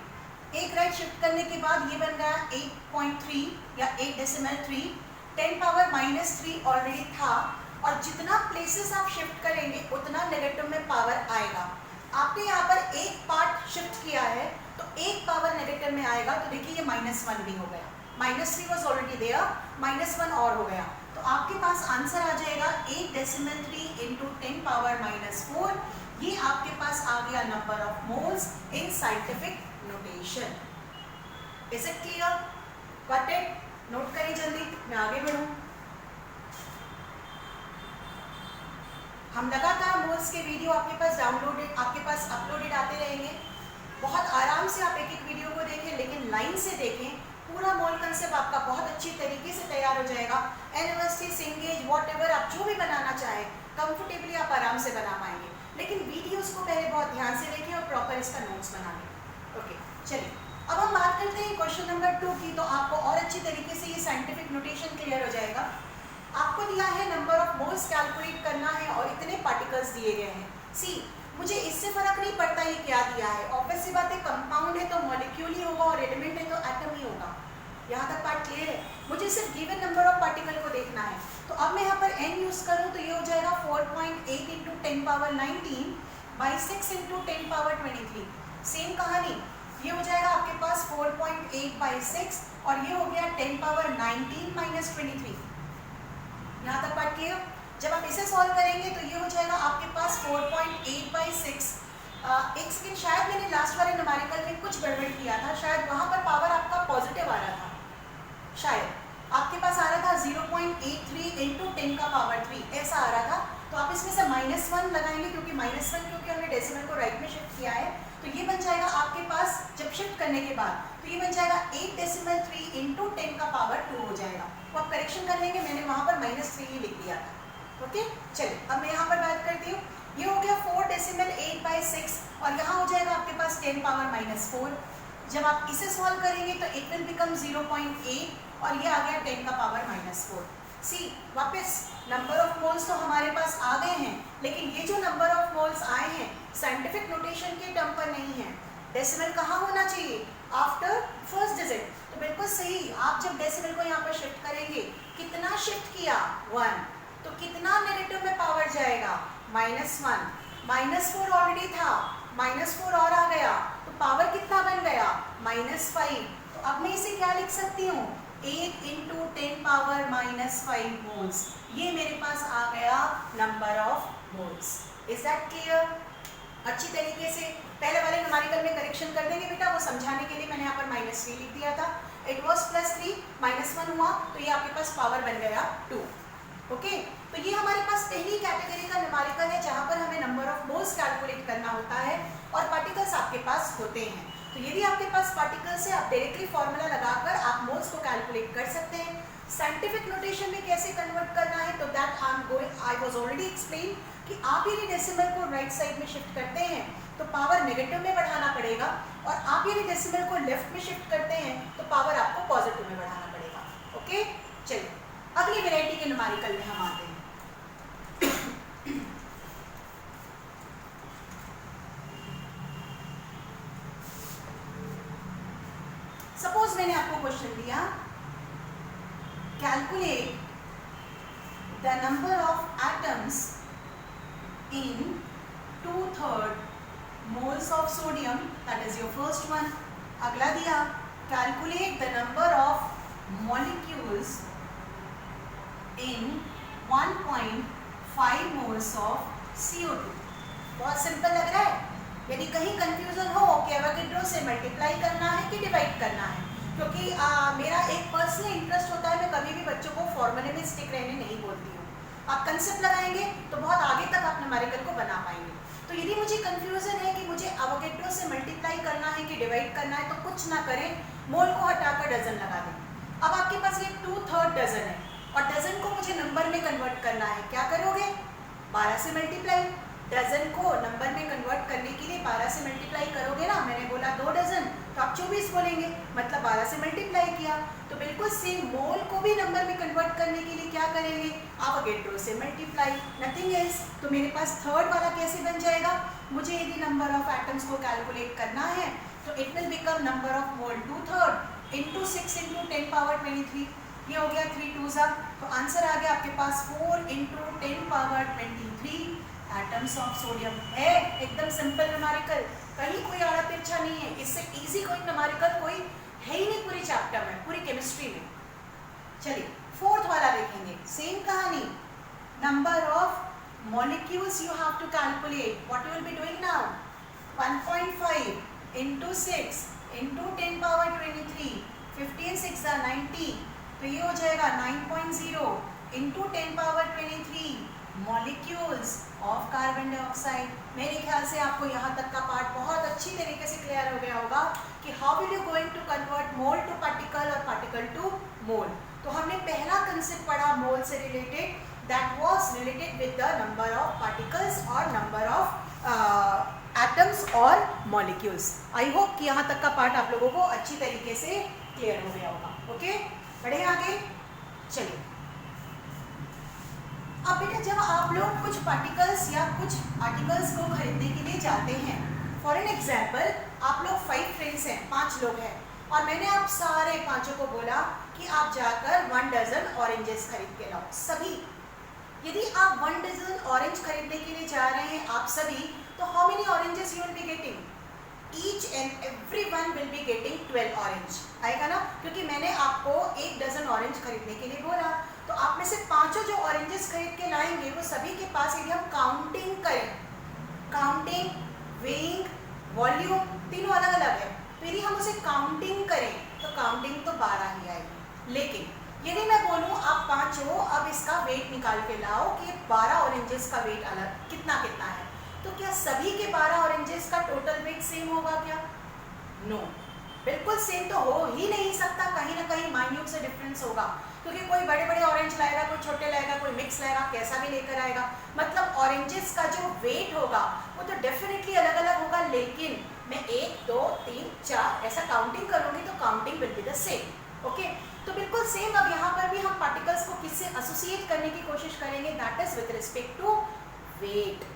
[SPEAKER 1] एक राइट शिफ्ट करने के बाद ये बन गया 8.3 या 8.3, 10 पावर -3 ऑलरेडी था, और जितना प्लेसेस आप शिफ्ट करेंगे उतना नेगेटिव में पावर आएगा। आपने यहाँ पर एक पार्ट शिफ्ट किया है तो एक पावर नेगेटिव में आएगा, तो देखिए ये -1 भी हो गया, -3 वॉज ऑलरेडी देयर, -1 और हो गया, तो आपके पास आंसर आ जाएगा 8.3 इंटू 10 पावर -4। ये आपके पास आ गया number of moles in scientific notation. Is it clear? Got it? Note करिए जल्दी, मैं आगे बढ़ूं। हम लगातार मोल्स के वीडियो आपके पास डाउनलोडेड, आपके पास अपलोडेड आते रहेंगे। बहुत आराम से आप एक एक वीडियो को देखें, लेकिन लाइन से देखें, पूरा मोल कंसेप्ट आपका बहुत अच्छी तरीके से तैयार हो जाएगा। एनिवर्सरी, सिंगेज, वॉटएवर आप जो भी बनाना चाहें कंफर्टेबली आप आराम से बना पाएंगे, लेकिन वीडियोस को पहले बहुत ध्यान से देखें और प्रॉपर इसका नोट्स बना लें। ओके, चलिए अब हम बात करते हैं क्वेश्चन नंबर 2 की, तो आपको और अच्छी तरीके से ये साइंटिफिक नोटेशन क्लियर हो जाएगा। आपको दिया है नंबर ऑफ मोल्स कैलकुलेट करना है और इतने पार्टिकल्स दिए गए हैं। सी, मुझे इससे फर्क नहीं पड़ता ये क्या दिया है, ऑब्वियस सी बात है, कंपाउंड है तो मॉलिक्यूल ही होगा और एलिमेंट है तो एटम ही होगा। यहाँ तक पार्ट क्लियर है? मुझे सिर्फ गिवन नंबर ऑफ पार्टिकल को देखना है। तो अब मैं यहाँ पर n यूज करूँ तो ये हो जाएगा 4.8 into 10 power 19 by 6 into 10 power 23। Same कहानी, ये हो जाएगा आपके पास 4.8 बाई 6 और ये हो गया 10 पावर 19 माइनस 23। यहाँ तक पार्ट क्लियर? जब आप इसे सॉल्व करेंगे तो ये हो जाएगा आपके पास 4.8 बाई 6। एक सेकेंड, शायद मैंने लास्ट वाले न्यूमेरिकल में कुछ गड़बड़ किया था, शायद वहाँ पर पावर आपका पॉजिटिव आ रहा था, शायद आपके पास आ रहा था 0.83 इंटू 10 का पावर 3 ऐसा आ रहा था। तो आप इसमें से -1 लगाएंगे क्योंकि क्योंकि हमने डेसिमल को राइट में शिफ्ट किया है, तो ये बन जाएगा आपके पास जब शिफ्ट करने के बाद, तो ये बन जाएगा 8.3 इंटू 10 का पावर 2 हो जाएगा। वो आप करेक्शन कर लेंगे, मैंने वहाँ पर -3 ही लिख दिया था। ओके, चलिए अब मैं यहाँ पर बात करती हूँ। ये हो गया 4.8 बाई 6 और यहाँ हो जाएगा आपके पास 10 पावर -4। जब आप इसे सॉल्व करेंगे तो इट विल बिकम 0.8 और ये आ गया 10 का पावर -4। सी, वापस नंबर ऑफ मोल्स तो हमारे पास आ गए हैं, लेकिन ये जो नंबर ऑफ मोल्स आए हैं साइंटिफिक नोटेशन के टर्म पर नहीं है। डेसिमल कहाँ होना चाहिए? After first digit. तो बिल्कुल सही, आप जब डेसिमल को यहाँ पर शिफ्ट करेंगे, कितना शिफ्ट किया? 1, तो कितना नेगेटिव में पावर जाएगा? -1, -4 ऑलरेडी था, -4 और आ गया, तो पावर कितना बन गया? -5। तो अब मैं इसे क्या लिख सकती हूँ? 8 इंटू 10 पावर -5 मोल्स। ये मेरे पास आ गया number of moles. Is that clear? अच्छी तरीके से पहले वाले न्यूमेरिकल में करेक्शन कर देंगे बेटा, वो समझाने के लिए मैंने यहाँ पर -3 लिख दिया था। इट वॉज +3 -1 हुआ तो ये आपके पास पावर बन गया 2। ओके, तो ये हमारे पास पहली कैटेगरी का न्यूमेरिकल है जहाँ पर हमें नंबर ऑफ मोल्स कैलकुलेट करना होता है और पार्टिकल्स आपके पास होते हैं। तो यदि आपके पास पार्टिकल्स है, आप डायरेक्टली फॉर्मूला लगाकर आप मोल्स को कैलकुलेट कर सकते हैं। साइंटिफिक नोटेशन में कैसे कन्वर्ट करना है तो that I was already explain कि आप यदि डेसिमल को राइट साइड में शिफ्ट करते हैं तो पावर नेगेटिव में बढ़ाना पड़ेगा, और आप यदि डेसिमल को लेफ्ट में शिफ्ट करते हैं तो पावर आपको पॉजिटिव में बढ़ाना पड़ेगा। ओके, चलिए अगली वैरायटी के न्यूमेरिकल में हम आते हैं। सपोज मैंने आपको क्वेश्चन दिया, calculate the number of atoms in 2/3 moles of sodium, that is your first one। अगला दिया, calculate the number of molecules in 1.5 moles of CO2। बहुत सिंपल लग रहा है। यदि कहीं कंफ्यूजन हो कि एवोगैड्रो से मल्टीप्लाई करना है कि डिवाइड करना है, क्योंकि मेरा एक पर्सनल इंटरेस्ट होता है, मैं कभी भी बच्चों को फॉर्मूले में स्टिक रहने नहीं बोलती हूँ। आप कंसेप्ट लगाएंगे तो बहुत आगे तक आप न्यूमेरिकल को बना पाएंगे। तो यदि मुझे कंफ्यूजन है कि मुझे एवोगैड्रो से मल्टीप्लाई करना है कि डिवाइड करना है, तो कुछ ना करें, मोल को हटाकर डजन लगा दें। अब आपके पास ये 2/3 डजन है और डजन को मुझे नंबर में कन्वर्ट करना है। क्या करोगे? 12 से मल्टीप्लाई। डजन को नंबर में कन्वर्ट करने के लिए 12 से मल्टीप्लाई करोगे ना। मैंने बोला 2 डजन तो आप 24 बोलेंगे, मतलब 12 से मल्टीप्लाई किया। तो बिल्कुल सेम मोल को भी नंबर में कन्वर्ट करने के लिए क्या करेंगे? एवोगैड्रो से मल्टीप्लाई, नथिंग एल्स। तो मेरे पास थर्ड वाला कैसे बन जाएगा? मुझे यदि नंबर ऑफ एटम्स को कैलकुलेट करना है तो it will become number of mole 2/3 into 6 into 10 power 23। ये हो गया 3 2 ज़ा, तो आंसर आ गया आपके पास 4 into 10 power 23 atoms of sodium है। एकदम सिंपल न्यूमेरिकल, कहीं कोई आड़ा तिरछा नहीं है। इससे इजी कोई न्यूमेरिकल कोई है ही नहीं पूरी चैप्टर में, पूरी केमिस्ट्री में। चलिए फोर्थ वाला देखेंगे, सेम कहानी। Number of molecules you have to calculate. What you will be doing now? 1.5 into 6 into 10 power 23, 15 6 90, तो ये हो जाएगा 9.0 into 10 power 23 molecules of carbon dioxide. मेरे ख्याल से आपको यहाँ तक का पार्ट बहुत अच्छी तरीके से क्लियर हो गया होगा कि how will you going to convert mole to particle और पार्टिकल टू मोल। तो हमने पहला कंसेप्ट पढ़ा मोल से रिलेटेड, that was related with the number of particles और नंबर ऑफ एटम्स और मॉलिक्यूल्स। आई होप कि यहाँ तक का पार्ट आप लोगों को अच्छी तरीके से क्लियर हो गया होगा। ओके, बढ़े आगे। चलिए अब बेटा, जब आप लोग कुछ पार्टिकल्स या कुछ आर्टिकल्स को खरीदने के लिए जाते हैं, फॉर एन एग्जाम्पल आप लोग 5 फ्रेंड्स हैं, 5 लोग हैं, और मैंने आप सारे 5 को बोला कि आप जाकर 1 डजन ऑरेंजेस खरीद के लाओ सभी। यदि आप 1 डजन ऑरेंज खरीदने के लिए जा रहे हैं आप सभी, तो how many oranges you will be getting? Each and every one will be getting 12 orange. आएगा ना, क्योंकि मैंने आपको 1 डजन ऑरेंज खरीदने के लिए बोला। तो आप में से 5 जो ऑरेंजेस खरीद के लाएंगे वो सभी के पास, यदि हम काउंटिंग करें, काउंटिंग, वेइंग, वॉल्यूम तीनों अलग अलग है, तो यदि हम उसे काउंटिंग करें तो काउंटिंग तो 12 ही आएगी। लेकिन यदि मैं बोलूँ आप 5 हो, अब इसका वेट निकाल के लाओ कि 12 ऑरेंजेस का वेट अलग कितना कितना है, तो क्या सभी के 12 ऑरेंजेस का टोटल वेट सेम होगा क्या? नो, बिल्कुल सेम तो हो ही नहीं सकता, कहीं ना कहीं माइन्यूट से डिफरेंस होगा, क्योंकि कोई बड़े बड़े ऑरेंज लाएगा, कोई छोटे लाएगा, कोई मिक्स लाएगा, कैसा भी लेकर आएगा, मतलब ऑरेंजेस का जो वेट होगा वो तो डेफिनेटली अलग अलग होगा। लेकिन मैं 1 2 3 4 ऐसा काउंटिंग करूँगी तो counting will be the same. Okay, तो बिल्कुल सेम। अब यहाँ पर भी हम पार्टिकल्स को किससे एसोसिएट करने की कोशिश करेंगे, that is with respect to weight.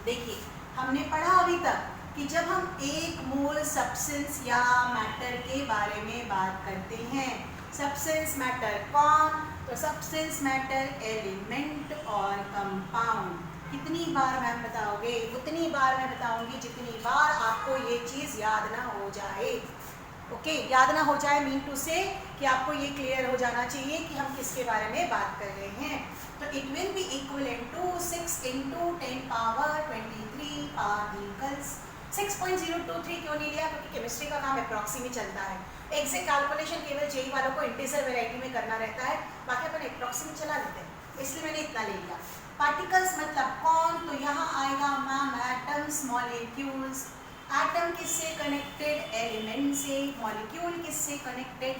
[SPEAKER 1] देखिए हमने पढ़ा अभी तक कि जब हम एक मोल सब्सटेंस या मैटर के बारे में बात करते हैं, सब्सटेंस मैटर कौन, तो सब्सटेंस मैटर एलिमेंट और कंपाउंड। कितनी बार मैम बताओगे? उतनी बार मैं बताऊंगी जितनी बार आपको ये चीज़ याद ना हो जाए। ओके, याद ना हो जाए मीन टू से कि आपको ये क्लियर हो जाना चाहिए कि हम किसके बारे में बात कर रहे हैं। तो it will be equivalent to 6 into 10 power 23 particles. 6.023 क्यों नहीं लिया? क्योंकि केमिस्ट्री का काम अप्रॉक्सी में चलता है। एग्जैक्ट कैलकुलेशन केवल जेई वालों को इंटीजर वैरायटी में करना रहता है, बाकी अपन अप्रॉक्सीमेट चला लेते हैं, इसलिए मैंने इतना ले लिया। पार्टिकल्स मतलब कौन, तो यहाँ आएगा मैम एटम्स, मॉलिक्यूल्स। एटम किससे कनेक्टेड, एलिमेंट से। मॉलिक्यूल किससे कनेक्टेड,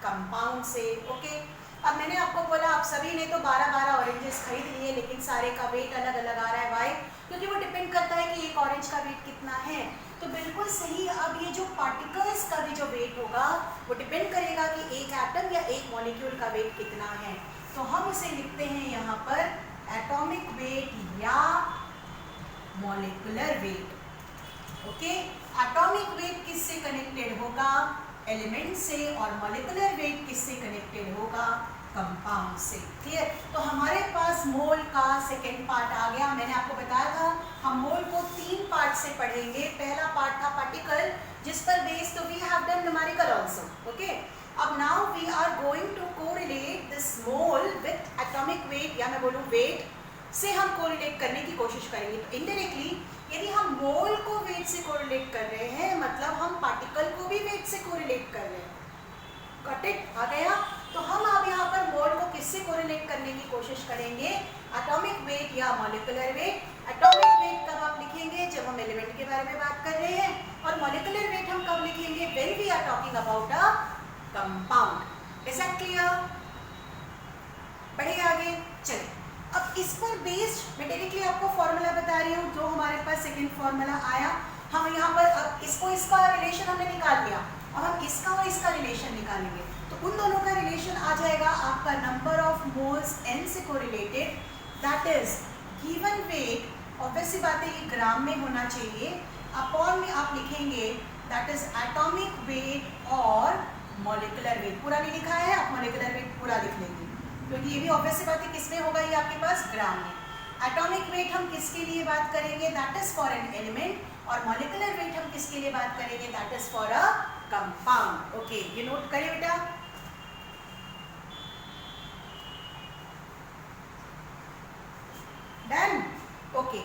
[SPEAKER 1] कंपाउंड से। ओके, अब मैंने आपको बोला आप सभी ने तो 12-12 ऑरेंजेस खरीद लिए, लेकिन सारे का वेट अलग अलग आ रहा है। वाई? क्योंकि वो डिपेंड करता है कि एक ऑरेंज का वेट कितना है। तो बिल्कुल सही। अब ये जो पार्टिकल्स का भी जो वेट होगा वो डिपेंड करेगा कि एक एटम या एक मॉलिक्यूल का वेट कितना है। तो हम इसे लिखते हैं यहाँ पर एटॉमिक वेट या molecular weight. Okay, atomic weight किससे कनेक्टेड होगा, एलिमेंट से, और मॉलिक्यूलर वेट किससे कनेक्टेड होगा, कंपाउंड से। क्लियर? तो हमारे पास मोल का सेकेंड पार्ट आ गया। मैंने आपको बताया था हम मोल को 3 पार्ट से पढ़ेंगे। पहला पार्ट था पार्टिकल, जिस पर बेस तो we have done numerical also. Okay, अब now we are going to correlate this mole with atomic weight, या मैं बोलूँ वेट से हम कोरिलेट करने की कोशिश करेंगे। तो इनडायरेक्टली यदि हम मोल को वेट से कोरिलेट कर रहे हैं, मतलब हम पार्टिकल को भी वेट से कोरिलेट कर रहे हैं। Got it? आ गया? तो हम अब यहाँ पर मोल को किससे कोरिलेट करने की कोशिश करेंगे, एटॉमिक वेट या मॉलिक्यूलर वेट। एटॉमिक वेट कब आप लिखेंगे, जब हम एलिमेंट के बारे में बात कर रहे हैं, और मॉलिक्यूलर वेट हम कब लिखेंगे, when we are talking about a compound. Is that clear? बढ़िए आगे चलिए। अब इस पर बेस्ड मैं डायरेक्टली आपको फॉर्मूला बता रही हूँ, जो हमारे पास सेकेंड फॉर्मूला आया। हम यहाँ पर अब इसका रिलेशन हमने निकाल लिया, अब हम इसका और इसका रिलेशन निकालेंगे। तो उन दोनों का रिलेशन आ जाएगा आपका नंबर ऑफ मोल्स n से correlated, that is given weight, obvious सी बात है ये ग्राम में होना चाहिए, अपॉन में आप लिखेंगे दैट इज एटॉमिक वेट और मॉलिक्यूलर वेट। पूरा नहीं लिखा है, आप मॉलिक्यूलर वेट पूरा लिख लेंगे, क्योंकि ये भी ऑब्वियस सी बात है किसमें होगा, ये आपके पास ग्राम में। एटॉमिक वेट हम किसके लिए बात करेंगे, that is for an element, और मॉलिक्यूलर वेट हम किसके लिए बात करेंगे, that is for a compound. Okay, ये नोट करें बेटा। डन? ओके,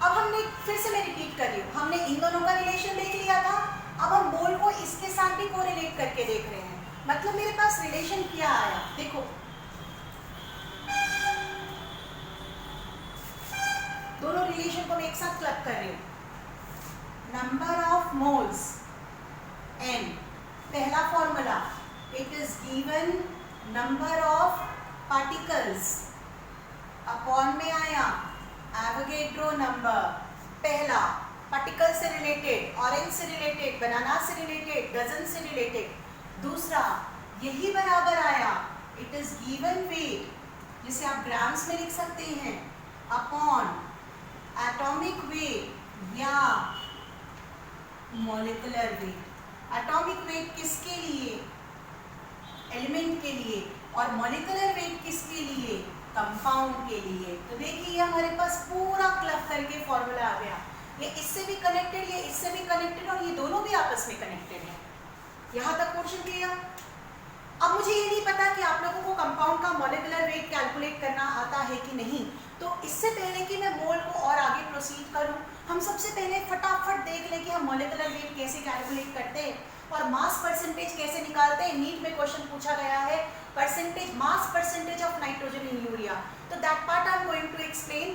[SPEAKER 1] अब हमने फिर से मैं रिपीट कर रही हूँ, हमने इन दोनों का रिलेशन देख लिया था, अब हम मोल को इसके साथ भी कोरिलेट करके देख रहे हैं। मतलब मेरे पास रिलेशन क्या आया, देखो दोनों रिलेशन को मैं एक साथ क्लब कर रही हूँ। नंबर ऑफ मोल्स n, पहला formula, it is given number of particles, upon में आया एवोगैड्रो नंबर। पहला पार्टिकल से रिलेटेड, ऑरेंज से रिलेटेड, बनाना से रिलेटेड, डजन से रिलेटेड। दूसरा यही बराबर आया, इट इज गिवन वेट, जिसे आप ग्राम्स में लिख सकते हैं, अपॉन एटॉमिक वेट या मॉलिक्यूलर वेट। एटॉमिक वेट किसके लिए, एलिमेंट के लिए, और मॉलिक्यूलर वेट किसके लिए, कंपाउंड के लिए। तो देखिए हमारे पास पूरा क्लब करके फॉर्मूला आ गया, ये इससे भी कनेक्टेड, ये इससे भी कनेक्टेड, और ये दोनों भी आपस में कनेक्टेड है। यहाँ तक पोर्शन क्लियर? अब मुझे ये नहीं पता कि आप लोगों को कंपाउंड का मॉलिक्यूलर वेट कैलकुलेट करना आता है कि नहीं। तो इससे पहले कि मैं मोल को और आगे प्रोसीड करूं, हम सबसे पहले फटाफट देख लें कि हम मॉलिक्यूलर वेट कैसे कैलकुलेट करते हैं और मास परसेंटेज कैसे निकालते हैं। नीट में क्वेश्चन पूछा गया है percentage, mass percentage of nitrogen in urea. तो that part I am going to explain.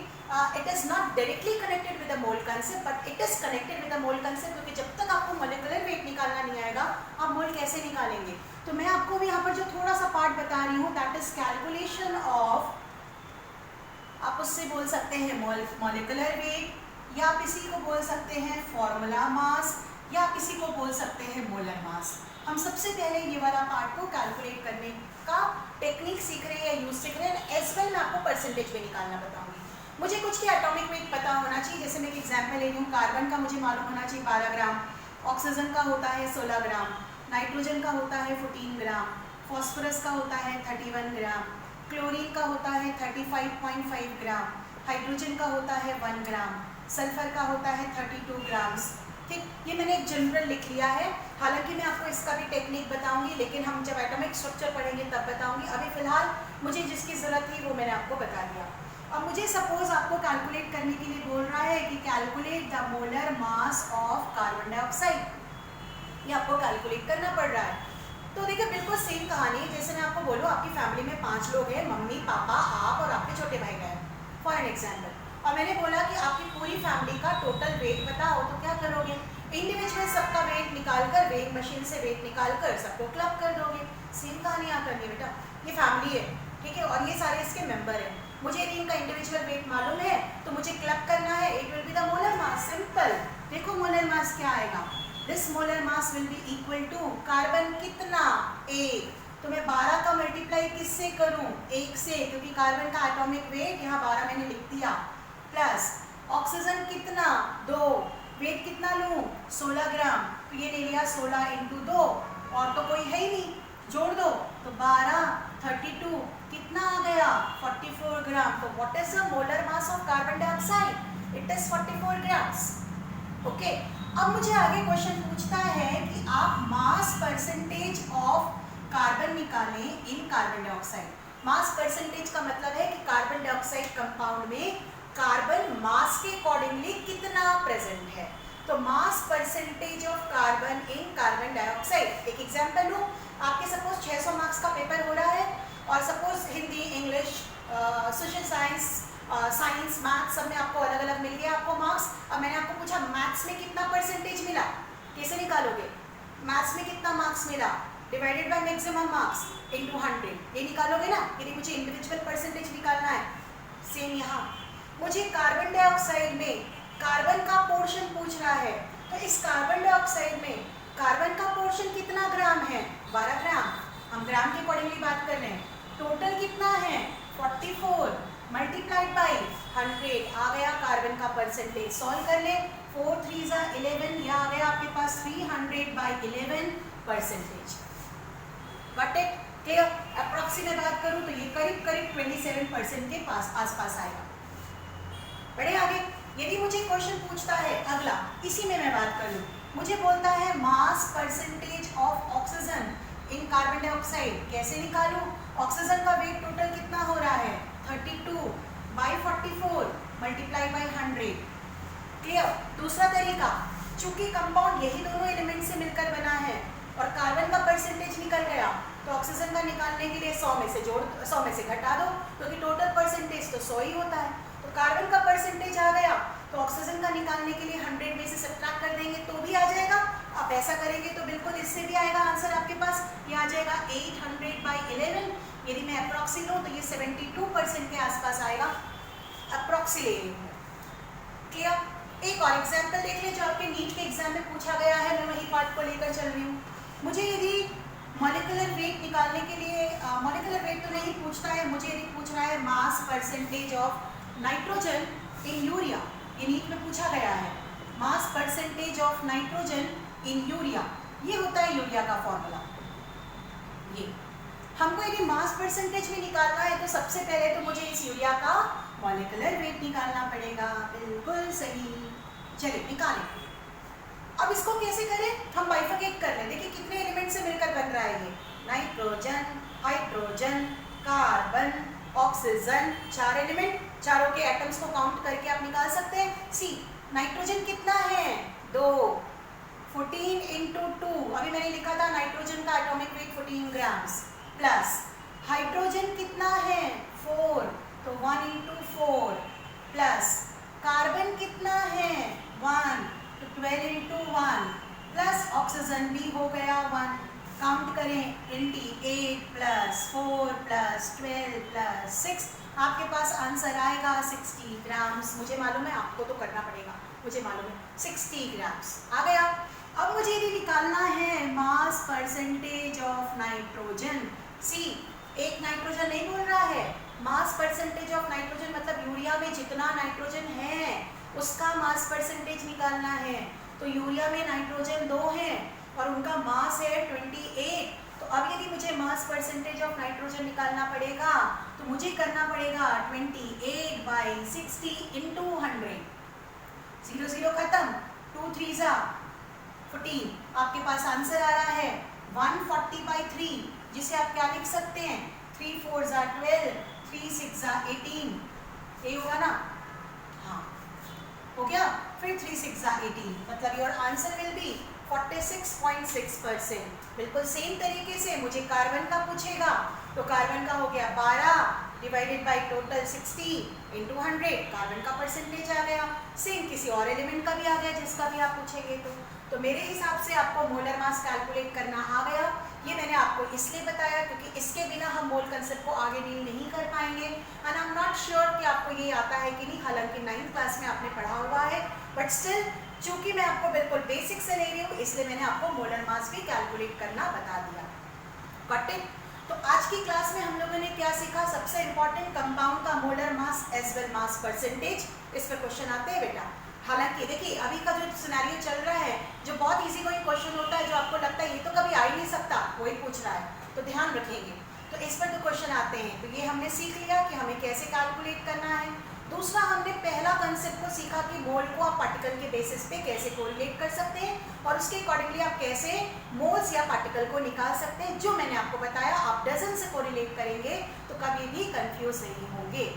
[SPEAKER 1] It is not directly connected with the mole concept, but it is connected with the mole concept, क्योंकि जब तक आपको molecular weight निकालना नहीं आएगा आप मोल कैसे निकालेंगे। तो मैं आपको भी यहाँ पर जो थोड़ा सा पार्ट बता रही हूँ, दैट इज कैलकुलेशन ऑफ, आप उससे बोल सकते हैं मॉलिक्यूलर वेट, या आप इसी को बोल सकते हैं फॉर्मूला मास, या आप इसी को बोल सकते हैं मोलर मास। हम सबसे पहले ये वाला पार्ट को कैलकुलेट करने का टेक्निक सीख रहे हैं या यूज सीख रहे हैं। एज वेल मैं आपको परसेंटेज में निकालना बताऊंगी। मुझे कुछ की एटॉमिक वेट पता होना चाहिए। जैसे मैं एक एग्जाम्पल ले रही हूँ, कार्बन का मुझे मालूम होना चाहिए 12 ग्राम, ऑक्सीजन का होता है 16 ग्राम, नाइट्रोजन का होता है 14 ग्राम, फॉस्फोरस का होता है 31 ग्राम, क्लोरीन का होता है 35.5 ग्राम, हाइड्रोजन का होता है 1 ग्राम, सल्फर का होता है 32 ग्राम्स। ठीक, ये मैंने एक जनरल लिख लिया है। हालांकि मैं आपको इसका भी टेक्निक बताऊंगी, लेकिन हम जब एटॉमिक स्ट्रक्चर पढ़ेंगे तब बताऊंगी। अभी फिलहाल मुझे जिसकी ज़रूरत थी वो मैंने आपको बता दिया। अब मुझे सपोज आपको कैलकुलेट करने के लिए बोल रहा है कि calculate the molar mass of carbon dioxide. ये आपको कैलकुलेट करना पड़ रहा है। तो देखिए बिल्कुल सेम कहानी है जैसे मैं आपको बोलूँ आपकी फैमिली में 5 लोग हैं, मम्मी पापा आप और आपके छोटे भाई बहन फॉर एन एग्जाम्पल, और मैंने बोला कि आपकी पूरी फैमिली का टोटल वेट बताओ, तो क्या करोगे? इंडिविजुअल सबका वेट निकालकर वेइंग मशीन से वेट निकालकर सबको क्लब कर दोगे। सेम कहानी यहाँ करनी है बेटा, ये फैमिली है ठीक है और ये सारे इसके मेंबर हैं। मुझे यदि इनका इंडिविजुअल वेट मालूम है तो मुझे क्लब करना है, it will be the molar mass, simple. देखो मोलर मास क्या आएगा, this molar mass will be equal to carbon कितना 1, तो मैं 12 का मल्टीप्लाई किससे करूं? 1 से, क्योंकि कार्बन का एटॉमिक वेट यहाँ 12 मैंने लिख दिया, प्लस ऑक्सीजन कितना 2, वेट कितना लूं 16 ग्राम, तो ये ले लिया 16 इंटू 2, और तो कोई है ही नहीं, जोड़ दो तो 12 32 कितना आ गया 44 ग्राम। तो what is the molar mass of carbon dioxide? It is 44 grams. Okay, अब मुझे आगे क्वेश्चन पूछता है कि आप मास परसेंटेज ऑफ कार्बन निकालें इन कार्बन डाइऑक्साइड। मास परसेंटेज का मतलब है कि कार्बन डाइऑक्साइड कंपाउंड में कार्बन मास के अकॉर्डिंगली कितना प्रेजेंट है। तो मास percentage of carbon in carbon dioxide, एक एग्जांपल लूं, आपके सपोज 600 मार्क्स का पेपर हो रहा है और suppose Hindi, English, social science, science, maths सब में आपको अलग अलग मिल गया आपको मार्क्स। अब मैंने आपको पूछा मैथ्स में कितना परसेंटेज मिला, कैसे निकालोगे? मैथ्स में कितना मार्क्स मिला divided by maximum marks into 100, ये निकालोगे ना यदि मुझे इंडिविजुअल परसेंटेज निकालना है। सेम यहाँ मुझे कार्बन डाइऑक्साइड में कार्बन का पोर्शन पूछ रहा है, तो इस कार्बन डाइऑक्साइड में कार्बन का पोर्शन कितना ग्राम है? 12 ग्राम, हम ग्राम के अकॉर्डिंगली बात कर रहे हैं। टोटल कितना है 44 मल्टीप्लाइड बाई 100 आ गया कार्बन का परसेंटेज। सॉल्व कर ले, 4 3 11, यह आ गया आपके पास 300/11 percentage. Got it? Clear? Approximate बात करूं तो ये करीब करीब 27% के पास आसपास आएगा। बढ़े आगे, यदि मुझे क्वेश्चन पूछता है अगला, इसी में मैं बात कर लूँ, मुझे बोलता है मास percentage of oxygen in carbon dioxide, कैसे निकालूं? ऑक्सीजन का वेट टोटल कितना हो रहा है 32/44 मल्टीप्लाई बाई 100। क्लियर? दूसरा तरीका, चूंकि कंपाउंड यही दोनों एलिमेंट से मिलकर बना है और कार्बन का परसेंटेज निकल गया, तो ऑक्सीजन का निकालने के लिए 100 में से 100 में से घटा दो, क्योंकि टोटल परसेंटेज तो 100 ही होता है। तो कार्बन का परसेंटेज आ गया, तो ऑक्सीजन का निकालने के लिए 100 में से सब्ट्रैक्ट कर देंगे तो भी आ जाएगा। आप ऐसा करेंगे तो बिल्कुल इससे भी आएगा आंसर आपके पास, ये आ जाएगा 800/11। यदि मैं अप्रॉक्सी लूँ तो ये 72% के आसपास आएगा, अप्रॉक्सी ले रही हूँ। क्लियर? एक और एग्जाम्पल देख ले जो आपके नीट के एग्जाम में पूछा गया है, मैं वही पार्ट को लेकर चल रही हूँ। मुझे यदि मॉलिक्यूलर वेट निकालने के लिए, मॉलिक्यूलर वेट तो नहीं पूछता है, मुझे यदि पूछ रहा है मास percentage of nitrogen in urea, ये नीट में पूछा गया है, मास percentage of nitrogen in urea, ये होता है यूरिया का फॉर्मूला। ये हमको यदि मास परसेंटेज में निकालना है तो सबसे पहले तो मुझे इस यूरिया का मॉलिक्यूलर वेट निकालना पड़ेगा। बिल्कुल सही, चलिए निकालें। अब इसको कैसे करें? हम बाइफरकेट कर लें। देखिए कितने एलिमेंट से मिलकर बन रहा है ये, nitrogen, hydrogen, carbon, oxygen, 4 element, चारों के एटम्स को काउंट करके आप निकाल सकते हैं। सी, नाइट्रोजन कितना है 2, 14 इंटू 2, अभी मैंने लिखा था नाइट्रोजन का atomic weight 14 grams, plus hydrogen कितना है 4, तो 1 इंटू 4, प्लस कार्बन कितना है 1, तो 12 इंटू 1, प्लस ऑक्सीजन भी हो गया 1, काउंट करें 28 प्लस 4 प्लस 12 प्लस 6, आपके पास आंसर आएगा 60 ग्राम्स। मुझे मालूम है, आपको तो करना पड़ेगा, मुझे मालूम है 60 ग्राम्स आ गया। अब मुझे ये निकालना है मास परसेंटेज ऑफ नाइट्रोजन। सी, एक नाइट्रोजन नहीं बोल रहा है, मास परसेंटेज ऑफ नाइट्रोजन मतलब यूरिया में जितना नाइट्रोजन है उसका मास परसेंटेज निकालना है। तो यूरिया में नाइट्रोजन 2 है और उनका मास है 28। तो अब यदि मुझे मास परसेंटेज ऑफ नाइट्रोजन निकालना पड़ेगा तो मुझे करना पड़ेगा 28/60 इंटू 100, 0 0 खत्म, 2 3 14, आपके पास आंसर आ रहा है 140/3, जिसे आप क्या लिख सकते हैं 3 4 12, 3 6 18, ये होगा ना? हाँ, हो गया। फिर 3 6 18, मतलब योर आंसर विल बी 46.6%। बिल्कुल सेम तरीके से मुझे कार्बन का पूछेगा तो कार्बन का हो गया 12 divided by total 60 into 100, carbon का परसेंटेज आ गया। सेम किसी और एलिमेंट का भी आ गया जिसका भी आप पूछेंगे तो मेरे हिसाब से आपको मोलर मास कैलकुलेट करना आ गया। ये मैंने आपको इसलिए बताया क्योंकि इसके बिना हम मोल कंसेप्ट को आगे डील नहीं कर पाएंगे। And I am not sure कि आपको ये आता है कि नहीं, हालांकि 9th क्लास में आपने पढ़ा हुआ है, बट स्टिल चूंकि मैं आपको बिल्कुल बेसिक से ले रही हूँ इसलिए मैंने आपको मोलर मास भी कैलकुलेट करना बता दिया। Got it? तो आज की क्लास में हम लोगों ने क्या सीखा? सबसे इंपॉर्टेंट, कंपाउंड का molar mass as well mass percentage. इस पर क्वेश्चन आते हैं बेटा। हालांकि देखिए अभी का जो सिनेरियो चल रहा है, जो बहुत इजी कोई क्वेश्चन होता है जो आपको लगता है ये तो कभी आ ही नहीं सकता, वही पूछ रहा है, तो ध्यान रखेंगे। तो इस पर तो क्वेश्चन आते हैं। तो ये हमने सीख लिया कि हमें कैसे कैलकुलेट करना है। दूसरा, हमने पहला कंसेप्ट को सीखा कि मोल को आप पार्टिकल के बेसिस पे कैसे कोरिलेट कर सकते हैं और उसके अकॉर्डिंगली आप कैसे मोल्स या पार्टिकल को निकाल सकते हैं। जो मैंने आपको बताया, आप डजन से कोरिलेट करेंगे तो कभी भी कंफ्यूज नहीं होंगे।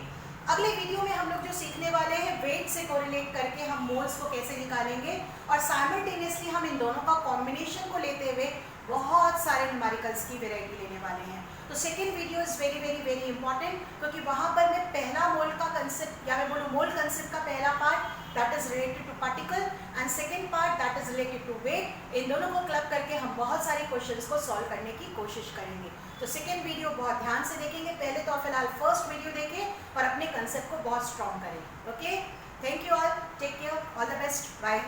[SPEAKER 1] अगले वीडियो में हम लोग जो सीखने वाले हैं, वेट से कोरिलेट करके हम मोल्स को कैसे निकालेंगे और साइमल्टेनियसली हम इन दोनों का कॉम्बिनेशन को लेते हुए बहुत सारे न्यूमेरिकल्स की वैरायटी लेने वाले हैं। तो second video is very very very important, क्योंकि वहाँ पर मैं पहला मोल का कंसेप्ट या मैं बोलूँ मोल कंसेप्ट का पहला part that is related to particle and second part that is related to weight, इन दोनों को क्लब करके हम बहुत सारे क्वेश्चंस को सॉल्व करने की कोशिश करेंगे। तो सेकेंड वीडियो बहुत ध्यान से देखेंगे। पहले तो फिलहाल फर्स्ट वीडियो देखें और अपने कंसेप्ट को बहुत स्ट्रॉन्ग करें। Okay, thank you all, take care, all the best, bye.